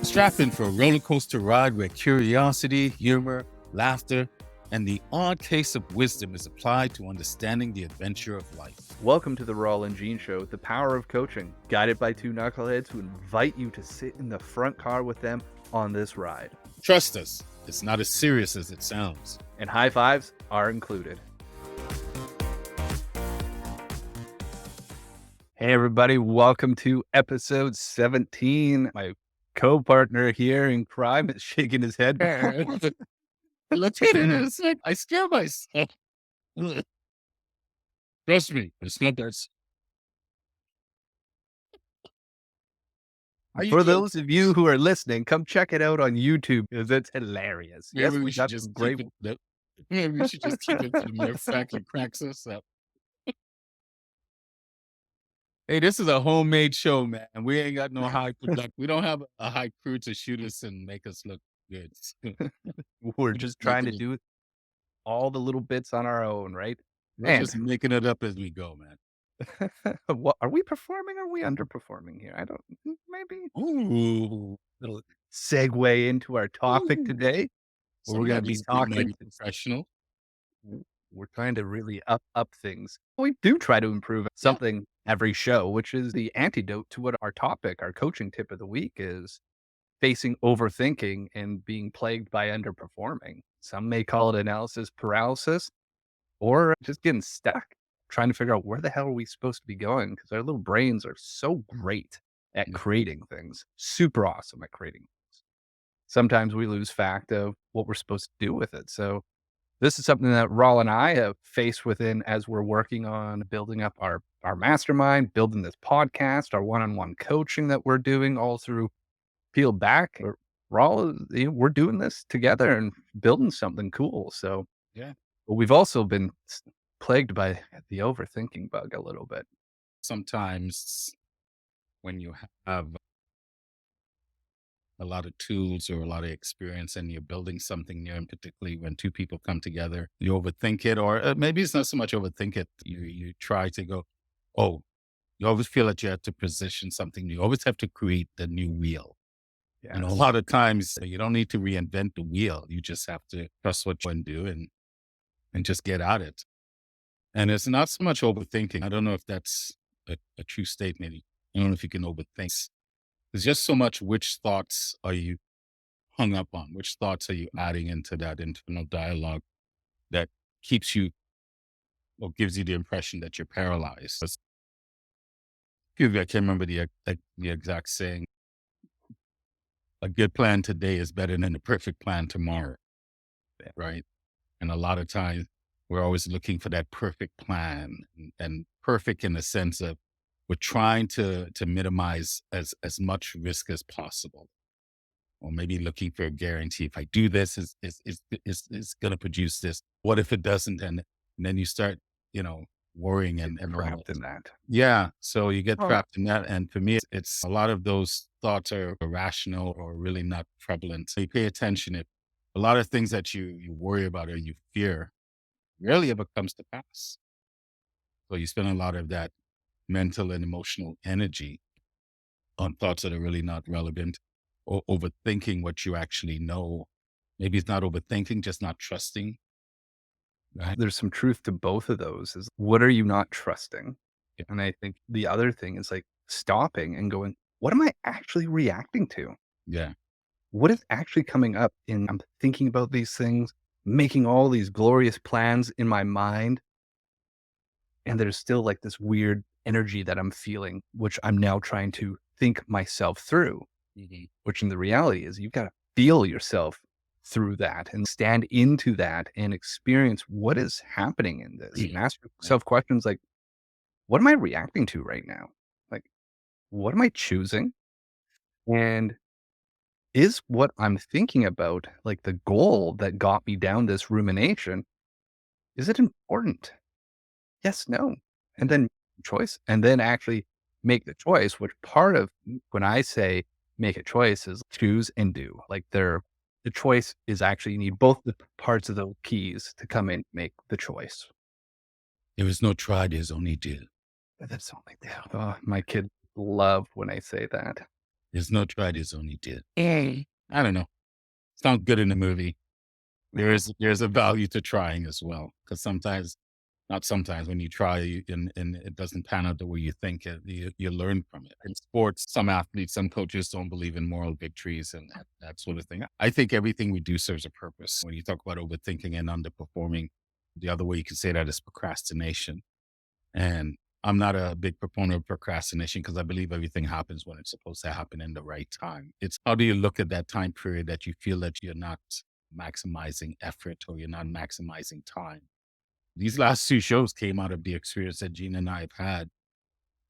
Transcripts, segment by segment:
Strap in for a roller coaster ride where curiosity, humor, laughter, and the odd case of wisdom is applied to understanding the adventure of life. Welcome to the Rawle Gene Show, the power of coaching, guided by two knuckleheads who invite you to sit in the front car with them on this ride. Trust us, it's not as serious as it sounds. And high fives are included. Hey everybody, welcome to episode 17. My co-partner here in crime is shaking his head. Let's hit it in a sec. I scare myself. Trust me, it's not that. For those of you who are listening, come check it out on YouTube because it's hilarious. Maybe Yes, we should just great. Maybe we should just keep it to the mere fact it cracks us up. Hey, this is a homemade show, man. We ain't got no high production. We don't have a high crew to shoot us and make us look good. We're just trying to do all the little bits on our own, right? We're just making it up as we go, man. What are we performing? Or are we underperforming here? I don't. Maybe. Ooh, Little segue into our topic today. Where we're going to be talking professional. We're trying to really up things. We do try to improve something every show, which is the antidote to what our topic, our coaching tip of the week is facing overthinking and being plagued by underperforming. Some may call it analysis paralysis or just getting stuck, trying to figure out where the hell are we supposed to be going? Because our little brains are so great at creating things, super awesome at creating things. Sometimes we lose fact of what we're supposed to do with it. So this is something that Rawle and I have faced within as we're working on building up our mastermind, building this podcast, our one-on-one coaching that we're doing all through Peel Back. Rawle, we're doing this together and building something cool. So yeah, but we've also been plagued by the overthinking bug a little bit. Sometimes when you have a lot of tools or a lot of experience and you're building something new, and particularly when two people come together, you overthink it, or maybe it's not so much overthink it. You try to go, oh, you always feel that you have to position something new. You always have to create the new wheel. Yes. And a lot of times you don't need to reinvent the wheel. You just have to trust what you can do and just get at it. And it's not so much overthinking. I don't know if that's a true statement. I don't know if you can overthink. There's just so much, which thoughts are you hung up on? Which thoughts are you adding into that internal dialogue that keeps you or gives you the impression that you're paralyzed? I can't remember the exact saying. A good plan today is better than a perfect plan tomorrow, right? And a lot of times we're always looking for that perfect plan, and perfect in the sense of we're trying to minimize as much risk as possible, or maybe looking for a guarantee. If I do this, it's going to produce this. What if it doesn't? And then you start, worrying and trapped in that. Yeah. So you get trapped in that. And for me, it's a lot of those thoughts are irrational or really not prevalent. So you pay attention. If a lot of things that you worry about or you fear rarely ever comes to pass. So you spend a lot of that mental and emotional energy on thoughts that are really not relevant, or overthinking what you actually know. Maybe it's not overthinking, just not trusting. Right? There's some truth to both of those. Is what are you not trusting? Yeah. And I think the other thing is like stopping and going, what am I actually reacting to? Yeah. What is actually coming up? And I'm thinking about these things, making all these glorious plans in my mind. And there's still like this weird energy that I'm feeling, which I'm now trying to think myself through, which in the reality is you've got to feel yourself through that and stand into that and experience what is happening in this and ask yourself questions like, what am I reacting to right now? Like, what am I choosing? And is what I'm thinking about, like the goal that got me down this rumination, is it important? Yes, no. And then choice, and then actually make the choice, which part of when I say make a choice is choose and do. Like the choice is actually you need both the parts of the keys to come in, make the choice. There is no try, there's only do. That's only do. Oh, my kids love when I say that. There's no try, there's only did. I don't know. Sounds good in the movie. There's a value to trying as well, because sometimes, not sometimes, when you try and it doesn't pan out the way you think, you learn from it. In sports, some athletes, some coaches don't believe in moral victories and that sort of thing. I think everything we do serves a purpose. When you talk about overthinking and underperforming, the other way you can say that is procrastination. And I'm not a big proponent of procrastination because I believe everything happens when it's supposed to happen in the right time. It's how do you look at that time period that you feel that you're not maximizing effort or you're not maximizing time. These last two shows came out of the experience that Gene and I have had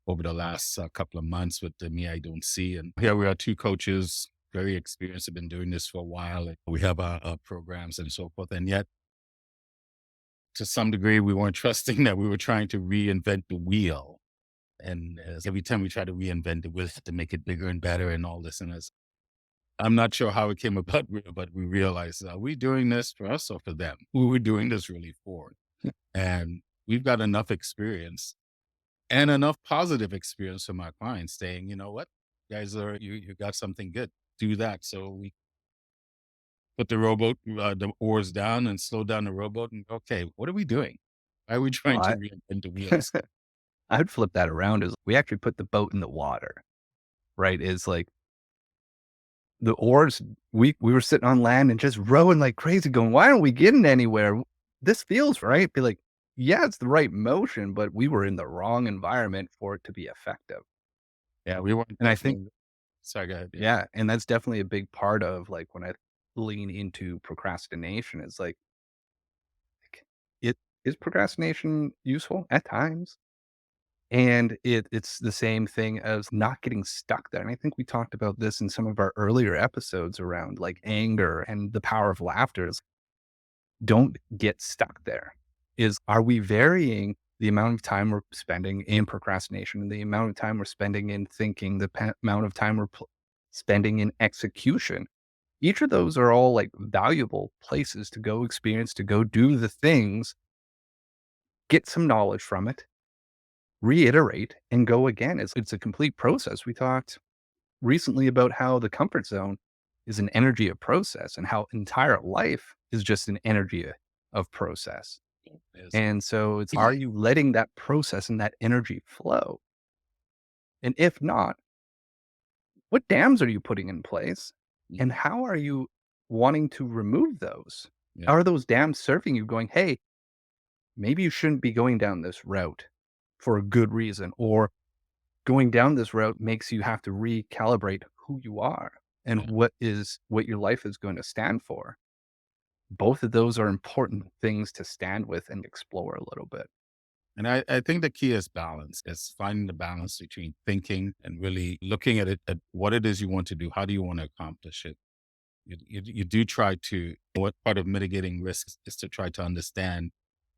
over the last couple of months with the Me I Don't See. And here we are, two coaches, very experienced, have been doing this for a while. And we have our programs and so forth. And yet, to some degree, we weren't trusting that we were trying to reinvent the wheel. And every time we try to reinvent the wheel to make it bigger and better and all this. And I'm not sure how it came about, but we realized, are we doing this for us or for them? Who we're doing this really for? And we've got enough experience and enough positive experience from our clients saying, you know what, guys you got something good. Do that. So we put the oars down and slow down the rowboat and okay, what are we doing? Why are we Well, trying to reinvent the wheels? I'd flip that around as we actually put the boat in the water, right? Is like the oars, we were sitting on land and just rowing like crazy going, "Why aren't we getting anywhere? This feels right." Be like, "Yeah, it's the right motion, but we were in the wrong environment for it to be effective." Yeah, we weren't And I think definitely. Sorry, go ahead. Yeah. yeah, and that's definitely a big part of, like, when I lean into procrastination is, like, it is procrastination useful? At times. And it's the same thing as not getting stuck there, and I think we talked about this in some of our earlier episodes around, like, anger and the power of laughter is don't get stuck there. Are we varying the amount of time we're spending in procrastination and the amount of time we're spending in thinking, amount of time we're spending in execution? Each of those are all, like, valuable places to go experience, to go do the things, get some knowledge from it, reiterate, and go again. It's a complete process. We talked recently about how the comfort zone is an energy of process and how entire life is just an energy of process. Yes. And so it's, are you letting that process and that energy flow? And if not, what dams are you putting in place? And Mhm. how are you wanting to remove those? Yeah. Are those dams serving you going, hey, maybe you shouldn't be going down this route for a good reason, or going down this route makes you have to recalibrate who you are and Yeah. what your life is going to stand for. Both of those are important things to stand with and explore a little bit. And I think the key is balance. It's finding the balance between thinking and really looking at it at what it is you want to do. How do you want to accomplish it? You do try to, what part of mitigating risks is to try to understand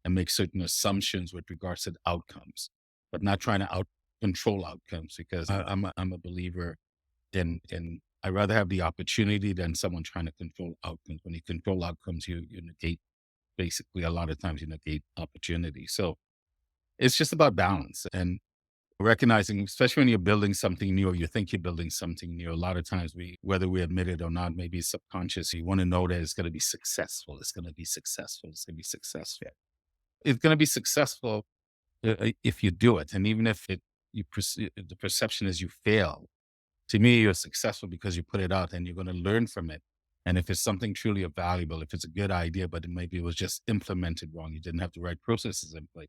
and make certain assumptions with regards to the outcomes, but not trying to out control outcomes because I'm a believer in I rather have the opportunity than someone trying to control outcomes. When you control outcomes, you negate basically a lot of times you negate opportunity. So it's just about balance and recognizing, especially when you're building something new or you think you're building something new. A lot of times whether we admit it or not, maybe it's subconscious, you want to know that it's going to be successful. It's going to be successful. It's going to be successful. It's going to be successful if you do it. And even if the perception is you fail, to me, you're successful because you put it out and you're going to learn from it. And if it's something truly valuable, if it's a good idea, but maybe it was just implemented wrong, you didn't have the right processes in place,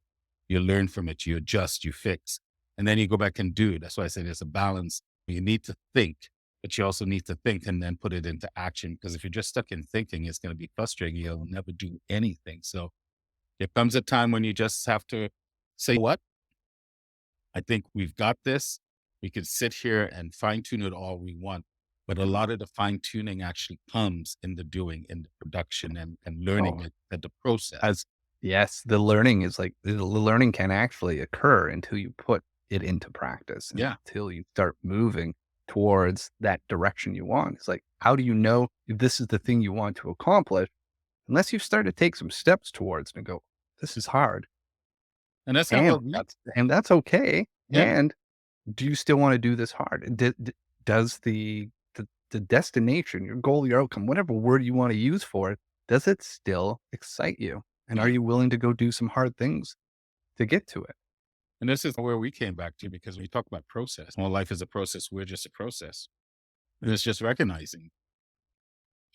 you learn from it, you adjust, you fix, and then you go back and do. That's why I say there's a balance. You need to think, but you also need to think and then put it into action. Because if you're just stuck in thinking, it's going to be frustrating. You'll never do anything. So there comes a time when you just have to say, what? I think we've got this. We could sit here and fine tune it all we want. But a lot of the fine tuning actually comes in the doing, in the production and learning Oh, it at the process. as yes, the learning is like the learning can actually occur until you put it into practice and Yeah. until you start moving towards that direction you want. It's like, how do you know if this is the thing you want to accomplish unless you start to take some steps towards and go, this is hard. And that's how, And yeah. that's okay. Yeah. And do you still want to do this hard? does the destination, your goal, your outcome, whatever word you wanna use for it, does it still excite you? And are Yeah. you willing to go do some hard things to get to it? And this is where we came back to because we talk about process. Well, life is a process. We're just a process. And it's just recognizing.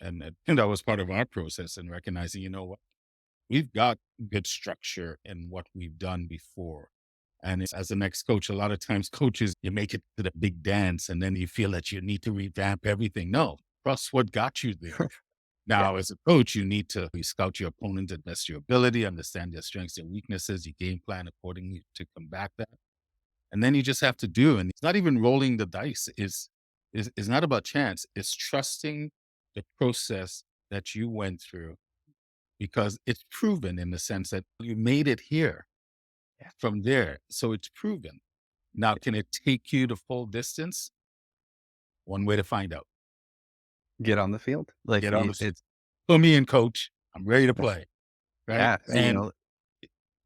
And that was part of our process and recognizing, you know what? We've got good structure in what we've done before. And it's, as an ex coach, a lot of times coaches, you make it to the big dance and then you feel that you need to revamp everything. No, trust what got you there. Yeah, Now, as a coach, you need to scout your opponent to best your ability, understand their strengths and weaknesses, you game plan accordingly to combat that. And then you just have to do. And it's not even rolling the dice. Is not about chance. It's trusting the process that you went through because it's proven in the sense that you made it here yeah, from there. So it's proven. Now, yeah. can it take you the full distance? One way to find out. Get on the field. Like, Get on you the field. it's Put me in, coach. I'm ready to play. Right. yeah, you And know,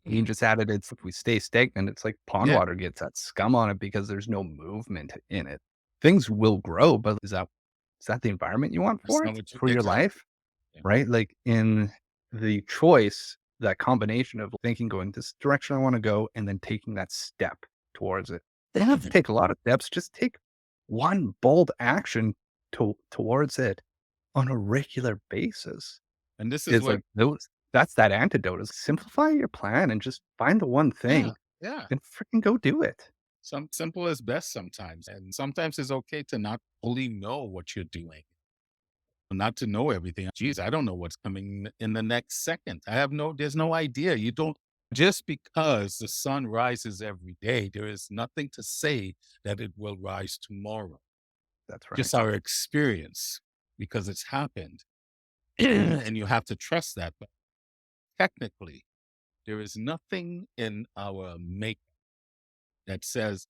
you just added it's if we stay stagnant, it's like pond yeah, water gets that scum on it because there's no movement in it. Things will grow, but is that the environment you want that's for not it? what you For your exactly. life? Yeah. Right? Like, in the choice, that combination of thinking, going this direction I wanna go, and then taking that step towards it. They don't have to Mhm. take a lot of steps, just take one bold action towards it on a regular basis. And this is It's where, like those that's that antidote is simplify your plan and just find the one yeah, thing yeah. and freaking go do it. Some simple is best sometimes. And sometimes it's okay to not fully know what you're doing, not to know everything. Geez, I don't know what's coming in the next second. There's no idea. You don't, just because the sun rises every day, there is nothing to say that it will rise tomorrow. That's right. Just our experience because it's happened. And you have to trust that. But technically, there is nothing in our make that says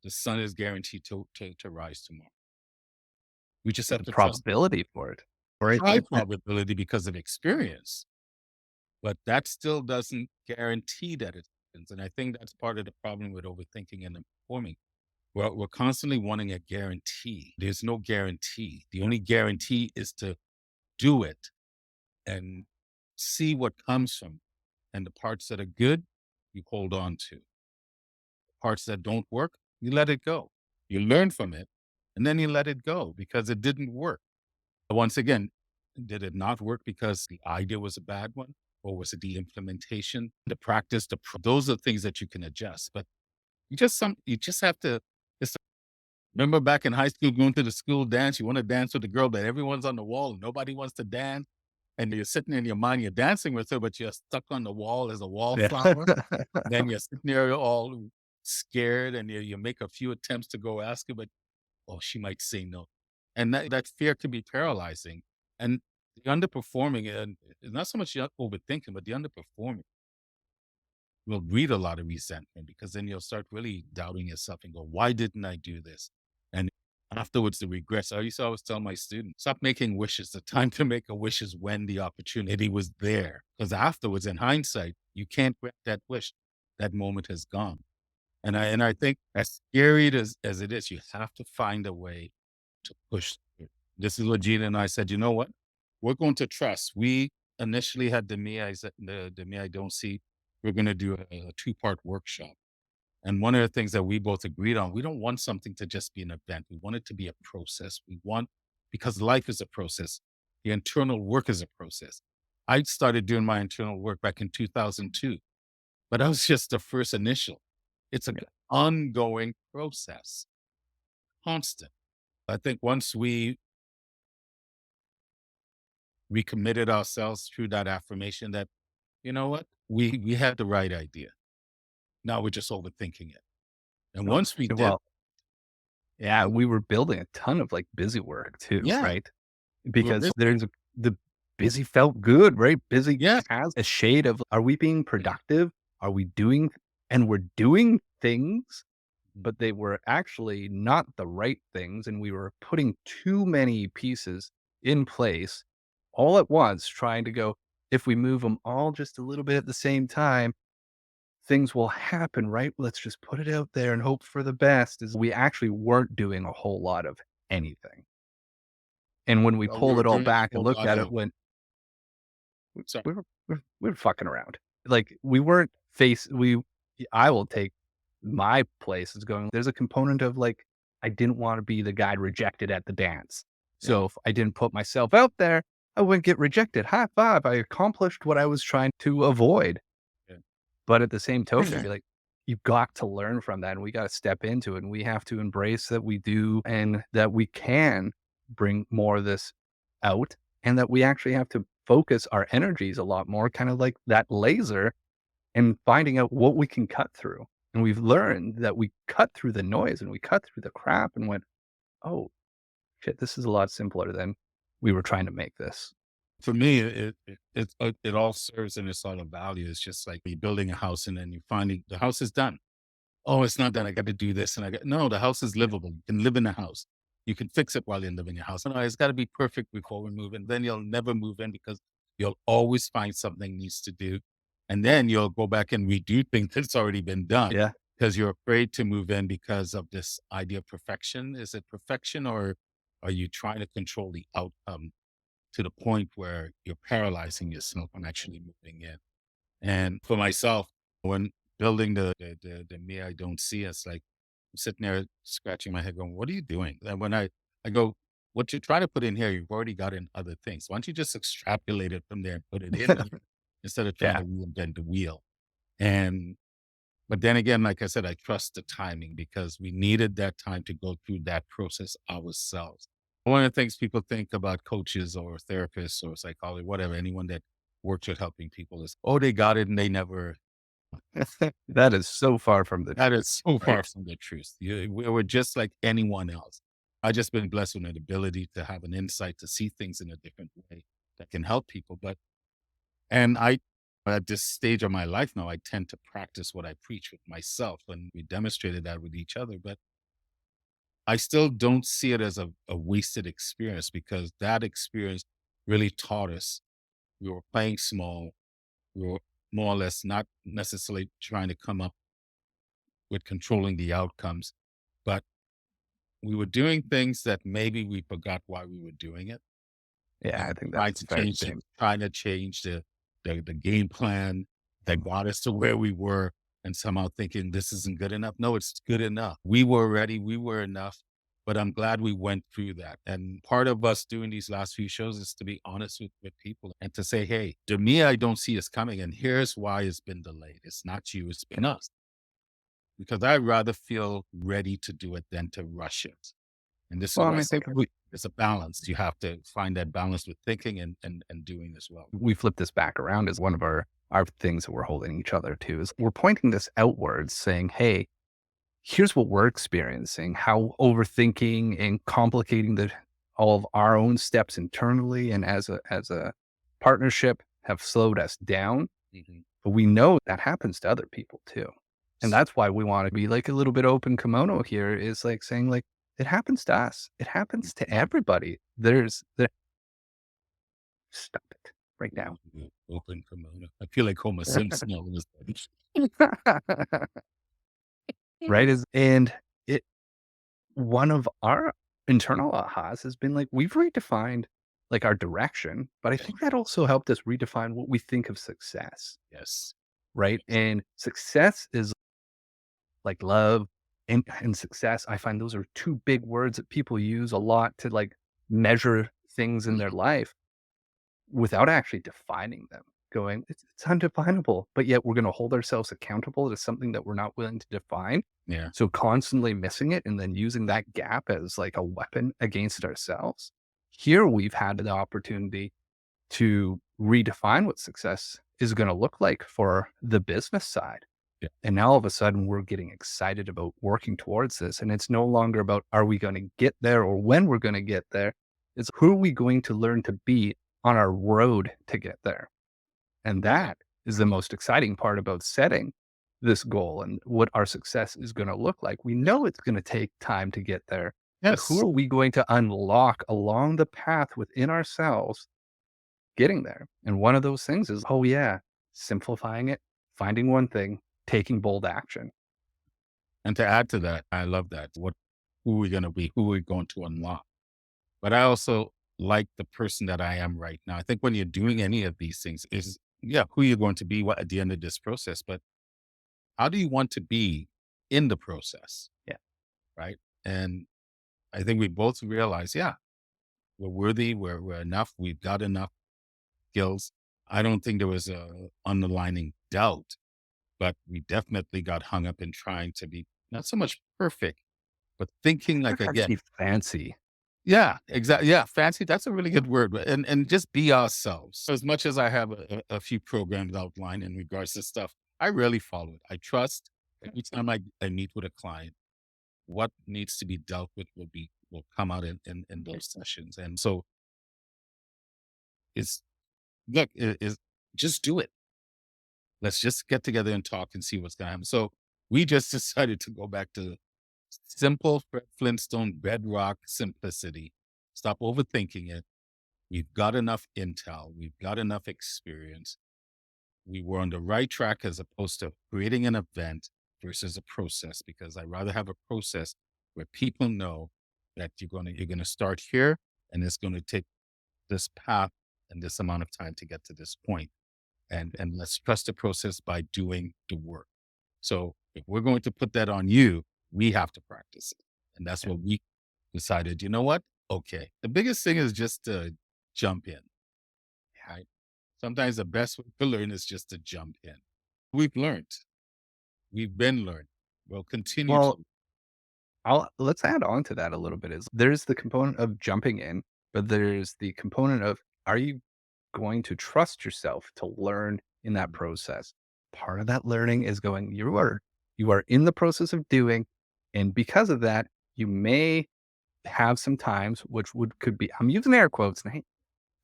the sun is guaranteed to rise tomorrow. We just have The to trust probability for it, right? high probability because of experience, but that still doesn't guarantee that it happens. And I think that's part of the problem with overthinking and performing. We're constantly wanting a guarantee. There's no guarantee. The only guarantee is to do it and see what comes from it. And the parts that are good, you hold on to. Parts that don't work, you let it go. You learn from it and then you let it go because it didn't work. Once again, did it not work because the idea was a bad one? Or was it the implementation, the practice, those are things that you can adjust. But you just have to just remember back in high school going to the school dance, you want to dance with the girl, but everyone's on the wall and nobody wants to dance. And you're sitting in your mind, you're dancing with her, but you're stuck on the wall as a Yeah. wallflower. Then you're sitting there all scared and you make a few attempts to go ask her, but oh, she might say no. And that fear can be paralyzing. And the underperforming, and it's not so much the overthinking, but the underperforming will breed a lot of resentment because then you'll start really doubting yourself and go, why didn't I do this? And afterwards, the regrets. I used to always tell my students, stop making wishes. The time to make a wish is when the opportunity was there. Because afterwards, in hindsight, you can't grant that wish. That moment has gone. And I think as scary as it is, you have to find a way to push through. This is what Gina and I said, you know what? We're going to trust. We initially had the me I don't see. We're going to do a two-part workshop. And one of the things that we both agreed on, we don't want something to just be an event. We want it to be a process. We want, because life is a process. The internal work is a process. I started doing my internal work back in 2002, but that was just the first initial. It's an Yeah. ongoing process, constant. I think once we committed ourselves through that affirmation that, you know what, we had the right idea. Now we're just overthinking it. And Oh, once we did, well, yeah, we were building a ton of, like, busy work too, yeah, right? we're Because busy. the busy felt good, right? Busy Yeah. has a shade of, are we being productive? Are we doing and we're doing things, but they were actually not the right things, and we were putting too many pieces in place all at once, trying to go, if we move them all just a little bit at the same time, things will happen, right? Let's just put it out there and hope for the best, is we actually weren't doing a whole lot of anything. And when we We pulled were it all doing a back and whole looked lot at it, of when sorry. we were fucking around. Like, we weren't face we I will take my place as going, there's a component of, like, I didn't wanna be the guy rejected at the dance. Yeah, So if I didn't put myself out there, I wouldn't get rejected. High five, I accomplished what I was trying to avoid. But at the same token, yeah. be like, you've got to learn from that, and we gotta step into it, and we have to embrace that we do and that we can bring more of this out, and that we actually have to focus our energies a lot more, kind of like that laser, and finding out what we can cut through. And we've learned that we cut through the noise and we cut through the crap and went, "Oh, shit, this is a lot simpler than we were trying to make this." For me, it all serves in its own value. It's just like you building a house and then you finding the house is done. Oh, it's not done. I got to do this, and I got no. The house is livable. You can live in the house. You can fix it while you live in your house. No, it's got to be perfect before we move in. Then you'll never move in because you'll always find something needs to do, and then you'll go back and redo things that's already been done Yeah. because you're afraid to move in because of this idea of perfection. Is it perfection, or are you trying to control the outcome to the point where you're paralyzing yourself from actually moving in? And for myself, when building the me I don't see, it's like I'm sitting there scratching my head going, what are you doing? And when I go, what you try to put in here, you've already got in other things. Why don't you just extrapolate it from there and put it in here instead of trying Yeah. to reinvent the wheel? And but then again, like I said, I trust the timing because we needed that time to go through that process ourselves. One of the things people think about coaches or therapists or psychologists, whatever, anyone that works with helping people is, oh, they got it and they never. That is so far from the That truth, is so right? far from the truth. We were just like anyone else. I just been blessed with an ability to have an insight to see things in a different way that can help people. And I, at this stage of my life now, I tend to practice what I preach with myself, and we demonstrated that with each other. But I still don't see it as a wasted experience because that experience really taught us we were playing small. We were more or less not necessarily trying to come up with controlling the outcomes, but we were doing things that maybe we forgot why we were doing it Yeah, I and think that's a fair statement. trying to change the game plan that got us to where we were and somehow thinking this isn't good enough. No, it's good enough. We were ready, we were enough. But I'm glad we went through that. And part of us doing these last few shows is to be honest with people and to say, hey, to me, I don't see us coming. And here's why it's been delayed. It's not you, it's been us. Because I'd rather feel ready to do it than to rush it. And this is Well, why and I I say think we it's a balance. You have to find that balance with thinking and doing as well. we flip this back around as one of our things that we're holding each other to is we're pointing this outwards saying, "Hey, here's what we're experiencing, how overthinking and complicating all of our own steps internally and as a partnership have slowed us down." Mhm. But we know that happens to other people too. And that's why we want to be like a little bit open kimono here, is like saying, like, it happens to us. It happens to everybody. Stop it right now. Open kimono. I feel like Homer Simpson all of a Right? sudden. Is and it one of our internal ahas has been like we've redefined like our direction, but I think that also helped us redefine what we think of success, Yes. right? Yes. And success is like love and success. I find those are two big words that people use a lot to like measure things in their Mhm. life without actually defining them. Going, it's undefinable, but yet we're going to hold ourselves accountable to something that we're not willing to define. Yeah. So constantly missing it and then using that gap as like a weapon against ourselves. Here we've had the opportunity to redefine what success is going to look like for the business side. Yeah. And now all of a sudden we're getting excited about working towards this. And it's no longer about are we going to get there or when we're going to get there. It's who are we going to learn to be on our road to get there. And Yeah. that is the most exciting part about setting this goal and what our success is going to look like. We know it's going to take time to get there, but who Yes. are we going to unlock along the path within ourselves getting there? And one of those things is, oh, yeah, simplifying it, finding one thing, taking bold action. And to add to that, I love that. Who are we going to be? Who are we going to unlock? But I also like the person that I am right now. I think when you're doing any of these things is, yeah, who you're going to be at the end of this process, but how do you want to be in the process? Yeah. Right. And I think we both realize, yeah, we're worthy. We're enough. We've got enough skills. I don't think there was a underlining doubt, but we definitely got hung up in trying to be not so much perfect, but thinking Not like, trying to again, be fancy. yeah, exactly. Yeah, fancy. That's a really good word. And just be ourselves. As much as I have a few programs outlined in regards to stuff, I rarely follow it. I trust every time I meet with a client, what needs to be dealt with will come out in those sessions. And so it's look, is just do it. Let's just get together and talk and see what's gonna happen. So we just decided to go back to simple Fred Flintstone bedrock simplicity. Stop overthinking it. We've got enough intel. We've got enough experience. We were on the right track as opposed to creating an event versus a process, because I'd rather have a process where people know that you're gonna start here and it's gonna take this path and this amount of time to get to this point. And let's trust the process by doing the work. So if we're going to put that on you, we have to practice it. And that's Yeah. what we decided. You know what? Okay. The biggest thing is just to jump in, right? Sometimes the best way to learn is just to jump in. We've learned. We've been learning. We'll continue Well, to. let's add on to that a little bit is there's the component of jumping in, but there's the component of, are you going to trust yourself to learn in that process? Part of that learning is going, you are in the process of doing, and because of that, you may have some times which could be, I'm using air quotes, and I hate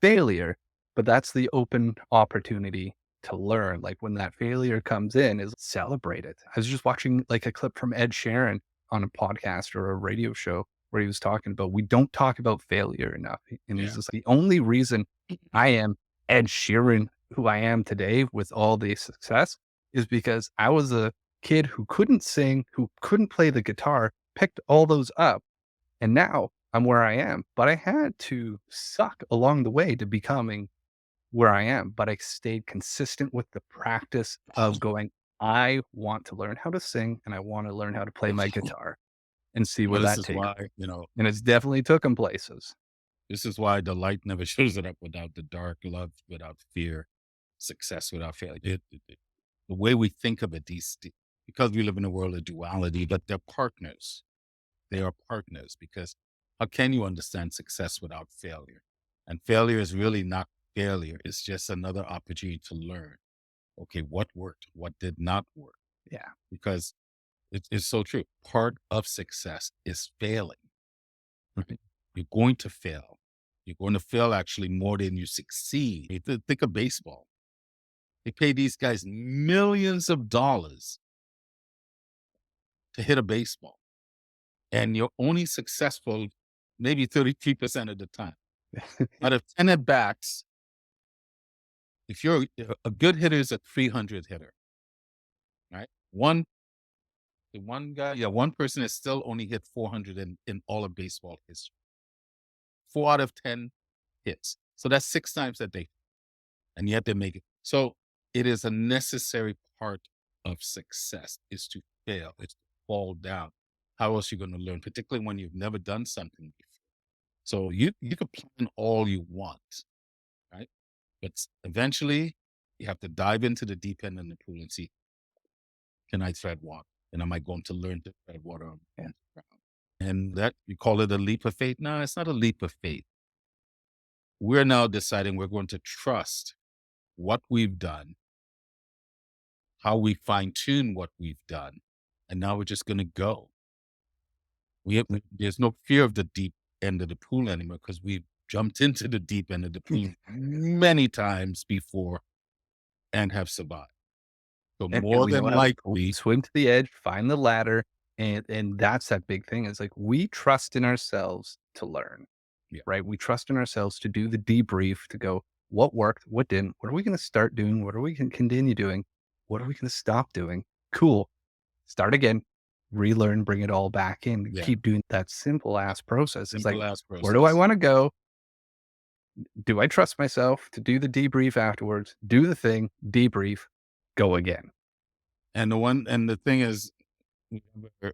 failure, but that's the open opportunity to learn. Like when that failure comes in, is celebrate it. I was just watching like a clip from Ed Sheeran on a podcast or a radio show where he was talking about, we don't talk about failure enough. And he's Yeah. just like, the only reason I am Ed Sheeran, who I am today with all the success, is because I was a kid who couldn't sing, who couldn't play the guitar, picked all those up, and now I'm where I am, but I had to suck along the way to becoming where I am, but I stayed consistent with the practice of going, I want to learn how to sing and I want to learn how to play my guitar and see where Well, this that is takes why, me. And it's definitely took 'em places. this is why the light never shows it up without the dark, love without fear, success without failure. The way we think of it, because we live in a world of duality, but they're partners. They are partners because how can you understand success without failure? And failure is really not failure. It's just another opportunity to learn. Okay, what worked? What did not work? Yeah. Because it's so true. Part of success is failing. Right? You're going to fail. You're going to fail actually more than you succeed. Think of baseball. They pay these guys millions of dollars to hit a baseball, and you're only successful maybe 33% of the time. Out of 10 at bats, if you're a good hitter is a 300 hitter, right? One person has still only hit 400 in all of baseball history. 4 out of 10 hits. So that's 6 times that they, and yet they make it. So it is a necessary part of success is to fail, it's to fall down. How else are you going to learn, particularly when you've never done something before? So you could plan all you want, right? But eventually you have to dive into the deep end of the pool and see, can I tread water? And am I going to learn to tread water on the ground? And that you call it a leap of faith? No, it's not a leap of faith. We're now deciding we're going to trust what we've done, how we fine tune what we've done. And now we're just going to go. There's no fear of the deep end of the pool anymore because we've jumped into the deep end of the pool many times before and have survived. So And more we than know how to likely, swim to the edge, find the ladder, and that's that big thing. Is like we trust in ourselves to learn, yeah, right? We trust in ourselves to do the debrief, to go, what worked, what didn't, what are we going to start doing, what are we going to continue doing, what are we going to stop doing, Cool. Start again, relearn, bring it all back in, Yeah. keep doing that simple ass process. It's like, Simple as where do I process. want to go? Do I trust myself to do the debrief afterwards? Do the thing, debrief, go again. And the thing is,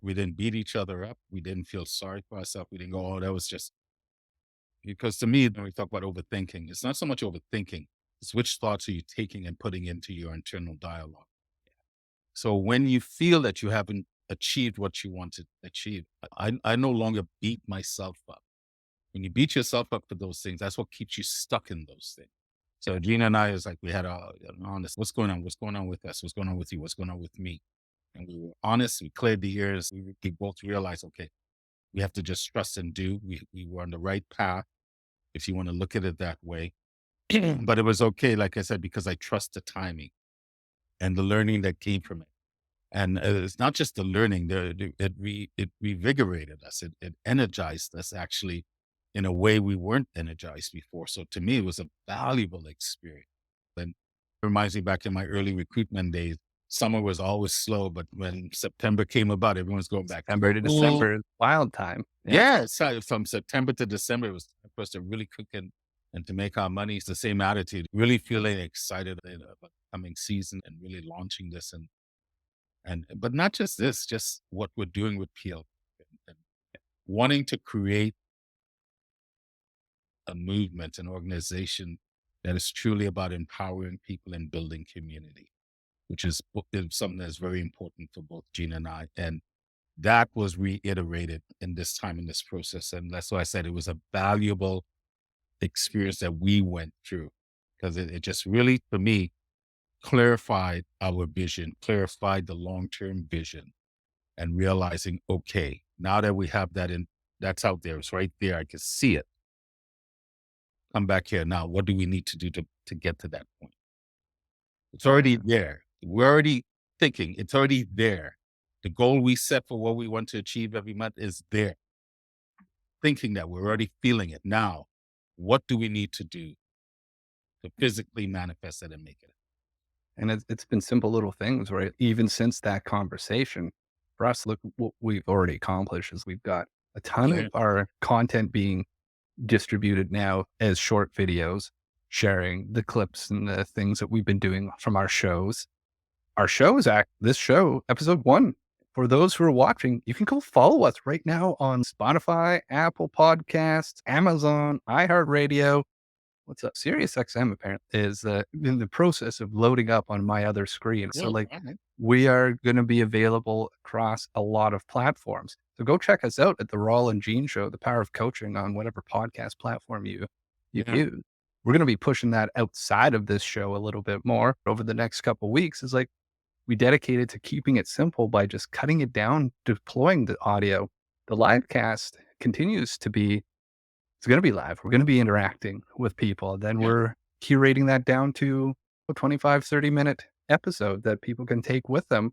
we didn't beat each other up. We didn't feel sorry for ourselves. We didn't go, oh, that was just because to me, when we talk about overthinking, it's not so much overthinking. It's which thoughts are you taking and putting into your internal dialogue. So when you feel that you haven't achieved what you want to achieve, I no longer beat myself up. When you beat yourself up for those things, that's what keeps you stuck in those things. So Gina and I is like we had an honest, what's going on? What's going on with us? What's going on with you? What's going on with me? And we were honest. We cleared the ears. We both realized, okay, we have to just trust and do. We were on the right path, if you want to look at it that way. But it was okay, like I said, because I trust the timing and the learning that came from it. And it's not just the learning; it revigorated us. It energized us actually in a way we weren't energized before. So to me, it was a valuable experience. And it reminds me back in my early recruitment days. Summer was always slow, but when September came about, everyone's going back to September to school. December is wild time. Yeah. Yeah, so from September to December, it was time for us to really cook and to make our money. It's the same attitude, really feeling excited about the coming season and really launching this and but not just this, just what we're doing with PL and wanting to create a movement, an organization that is truly about empowering people and building community, which is something that's very important for both Gina and I. And that was reiterated in this time in this process. And that's why I said it was a valuable experience that we went through because it just really, for me, clarified our vision, clarified the long term vision and realizing, okay, now that we have that in, that's out there, it's right there. I can see it. Come back here now. What do we need to do to get to that point? It's already Yeah. there. We're already thinking. It's already there. The goal we set for what we want to achieve every month is there. Thinking that we're already feeling it now. What do we need to do to physically manifest it and make it? And it's been simple little things, right? Even since that conversation, for us, look what we've already accomplished is we've got a ton Yeah, of our content being distributed now as short videos, sharing the clips and the things that we've been doing from our shows. Our show is this show, episode 1. For those who are watching, you can go follow us right now on Spotify, Apple Podcasts, Amazon, iHeartRadio. What's up? SiriusXM apparently is in the process of loading up on my other screen. So, good. like, All right. we are going to be available across a lot of platforms. So go check us out at the Rawle Gene Show, The Power of Coaching on whatever podcast platform you Yeah, use. We're going to be pushing that outside of this show a little bit more over the next couple weeks. Is like we dedicated to keeping it simple by just cutting it down, deploying the audio. The live cast continues to be it's gonna be live. We're gonna be interacting with people. Then yeah, we're curating that down to a 25, 30-minute episode that people can take with them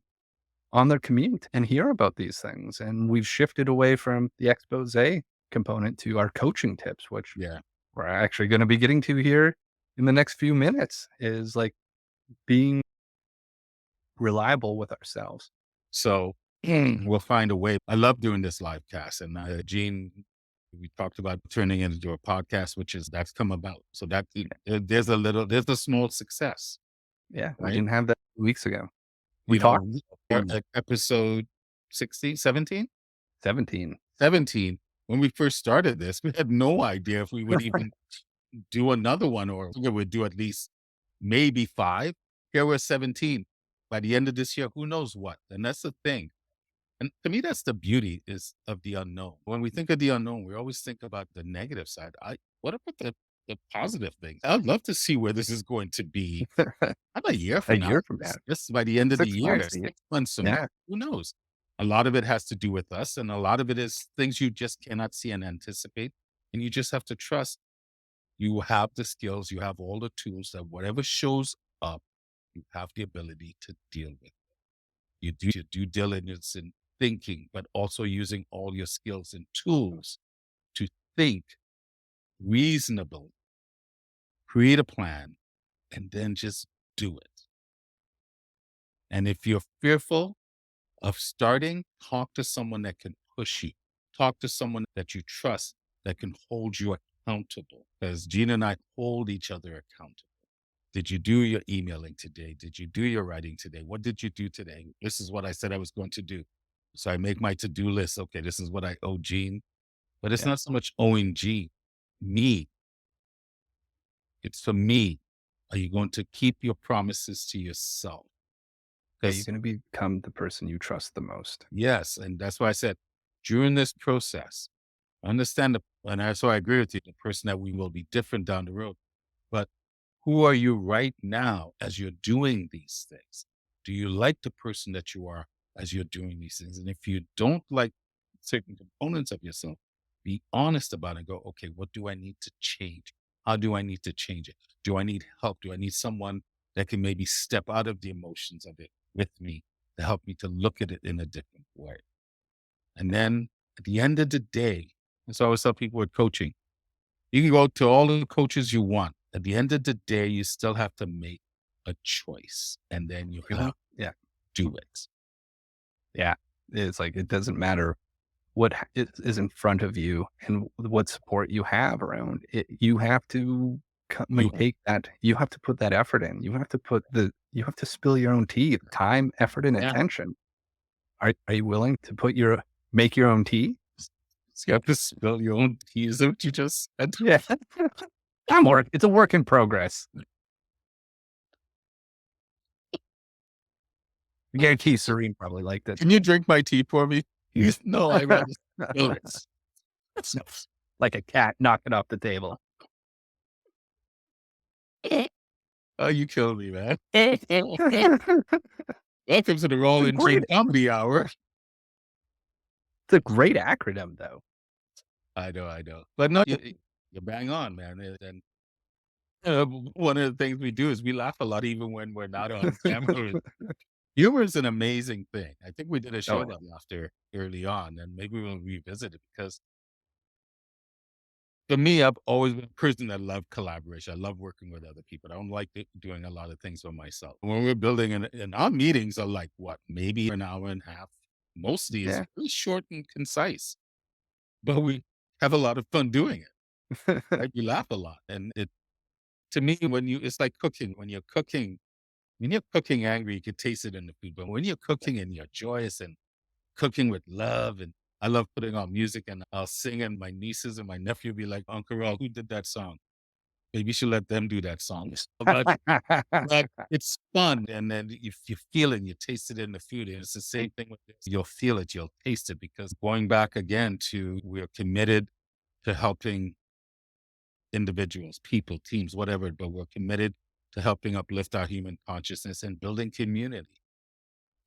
on their commute and hear about these things. And we've shifted away from the expose component to our coaching tips, which yeah. we're actually gonna be getting to here in the next few minutes, is like being reliable with ourselves. So we'll find a way. I love doing this live cast. And Gene, we talked about turning it into a podcast, which is that's come about. So there's a small success, Yeah, we right? didn't have that weeks ago. We You talked know, doing that. episode 16, 17, 17. 17. When we first started this, we had no idea if we would even do another one or we would do at least maybe five. Here we're 17. By the end of this year, who knows what? And that's the thing. And to me, that's the beauty is of the unknown. When we think of the unknown, we always think about the negative side. What about the positive things? I'd love to see where this is going to be. How about a year A from now? year from now. Just by the end of the 6 year, months, yeah. 6 months from now, Yeah. who knows? A lot of it has to do with us, and a lot of it is things you just cannot see and anticipate. And you just have to trust you have the skills, you have all the tools that whatever shows up, you have the ability to deal with. You do your due diligence in thinking, but also using all your skills and tools to think reasonable, create a plan, and then just do it. And if you're fearful of starting, talk to someone that can push you. Talk to someone that you trust that can hold you accountable. Because Gina and I hold each other accountable. Did you do your emailing today? Did you do your writing today? What did you do today? This is what I said I was going to do. So I make my to-do list. Okay, this is what I owe Gene. But it's Yeah. not so much owing Gene, me. It's for me. Are you going to keep your promises to yourself? Yeah, you're Because gonna become the person you trust the most. yes, and that's why I said during this process, understand and that's why I agree with you. The person that we will be different down the road. But who are you right now as you're doing these things? Do you like the person that you are as you're doing these things? And if you don't like certain components of yourself, be honest about it and go, okay, what do I need to change? How do I need to change it? Do I need help? Do I need someone that can maybe step out of the emotions of it with me to help me to look at it in a different way? And then at the end of the day, that's why I always tell people with coaching, you can go to all the coaches you want. At the end of the day, you still have to make a choice and then you have Really? to Yeah. do it. Yeah. It's like it doesn't matter what is in front of you and what support you have around it. You have to come You and take that. You have to put that effort in. You have to spill your own tea, time, effort, and yeah. attention. Are you willing to make your own tea? So you have to spill your own tea. Is that what you just said? Yeah. It's a work in progress. I guarantee Serene probably liked it. Can you drink my tea for me? No, I rather spill it. No, like a cat knocking off the table. Oh, you killed me, man. It's Welcome to the a Rawle great Gene Comedy Hour. it's a great acronym though. I know, I know. But no, you're bang on, man. And one of the things we do is we laugh a lot even when we're not on camera. Humor is an amazing thing. I think we did a show Oh, about laughter early on, and maybe we'll revisit it because for me, I've always been a person that loved collaboration. I love working with other people. I don't like doing a lot of things for myself. When we're building, and our meetings are like what, maybe an hour and a half. Mostly is yeah. really short and concise, but we have a lot of fun doing it. Right? We laugh a lot, and it to me it's like cooking. When you're cooking angry, you can taste it in the food. But when you're cooking and you're joyous and cooking with love, and I love putting on music and I'll sing, and my nieces and my nephew will be like, Uncle Raul, who did that song? Maybe you should let them do that song. But it's fun. And then if you feel it and you taste it in the food, and it's the same thing with this. You'll feel it, you'll taste it because going back again to we're committed to helping individuals, people, teams, whatever, but we're committed to helping uplift our human consciousness and building community.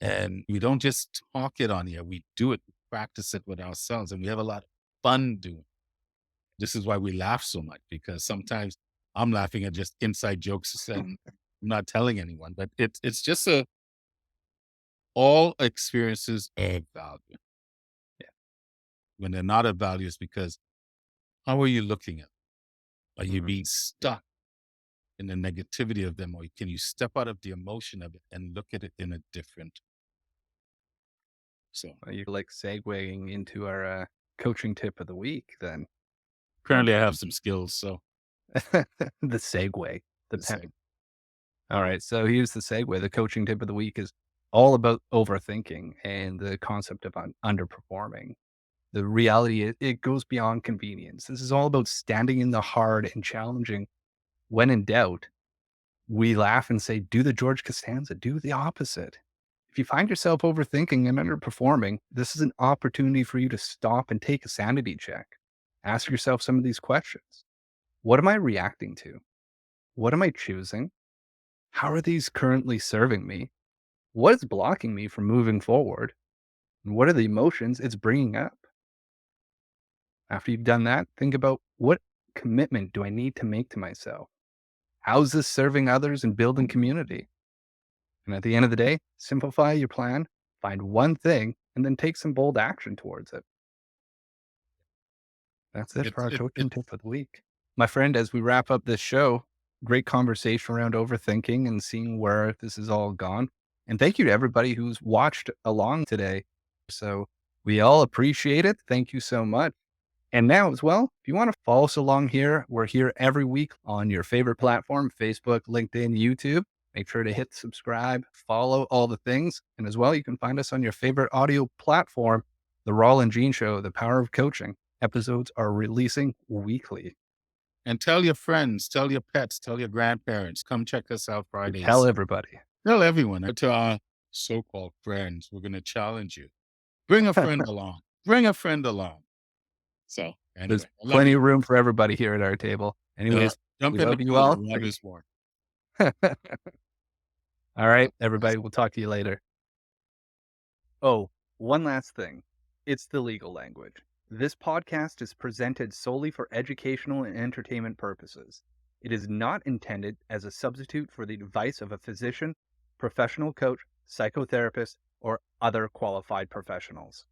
And we don't just talk it on here, we do it, we practice it with ourselves, and we have a lot of fun doing it. This is why we laugh so much because sometimes I'm laughing at just inside jokes and I'm not telling anyone, but it's just all experiences of value. Yeah. When they're not of value, it's because how are you looking at it? Are you Mhm. being stuck in the negativity of them, or can you step out of the emotion of it and look at it in a different so You're like segueing into our coaching tip of the week then. apparently I have some skills, so The segue, the the pen. same. All right. So here's the segue. The coaching tip of the week is all about overthinking and the concept of underperforming. The reality is it goes beyond convenience. This is all about standing in the hard and challenging. When in doubt, we laugh and say, do the George Costanza, do the opposite. If you find yourself overthinking and underperforming, this is an opportunity for you to stop and take a sanity check. Ask yourself some of these questions. What am I reacting to? What am I choosing? How are these currently serving me? What is blocking me from moving forward? And what are the emotions it's bringing up? After you've done that, think about what commitment do I need to make to myself? How's this serving others and building community? And at the end of the day, simplify your plan, find one thing, and then take some bold action towards it. That's it for our It coaching tip of the week. My friend, as we wrap up this show, great conversation around overthinking and seeing where this has all gone. And thank you to everybody who's watched along today. So we all appreciate it. Thank you so much. And now, as well, if you want to follow us along here, we're here every week on your favorite platform, Facebook, LinkedIn, YouTube. Make sure to hit subscribe, follow all the things. And as well, you can find us on your favorite audio platform, The Rawle Gene Show, The Power of Coaching. Episodes are releasing weekly. And tell your friends, tell your pets, tell your grandparents, come check us out Tell Fridays. everybody. Tell everyone. To our so-called friends, we're going to challenge you. Bring a friend along. Bring a friend along. Say. There's Anyway, I love plenty you. of room for everybody here at our table. Anyways, Jump we in the love you pool. The all. water's warm. All right, everybody, we'll talk to you later. Oh, one last thing. It's the legal language. This podcast is presented solely for educational and entertainment purposes. It is not intended as a substitute for the advice of a physician, professional coach, psychotherapist, or other qualified professionals.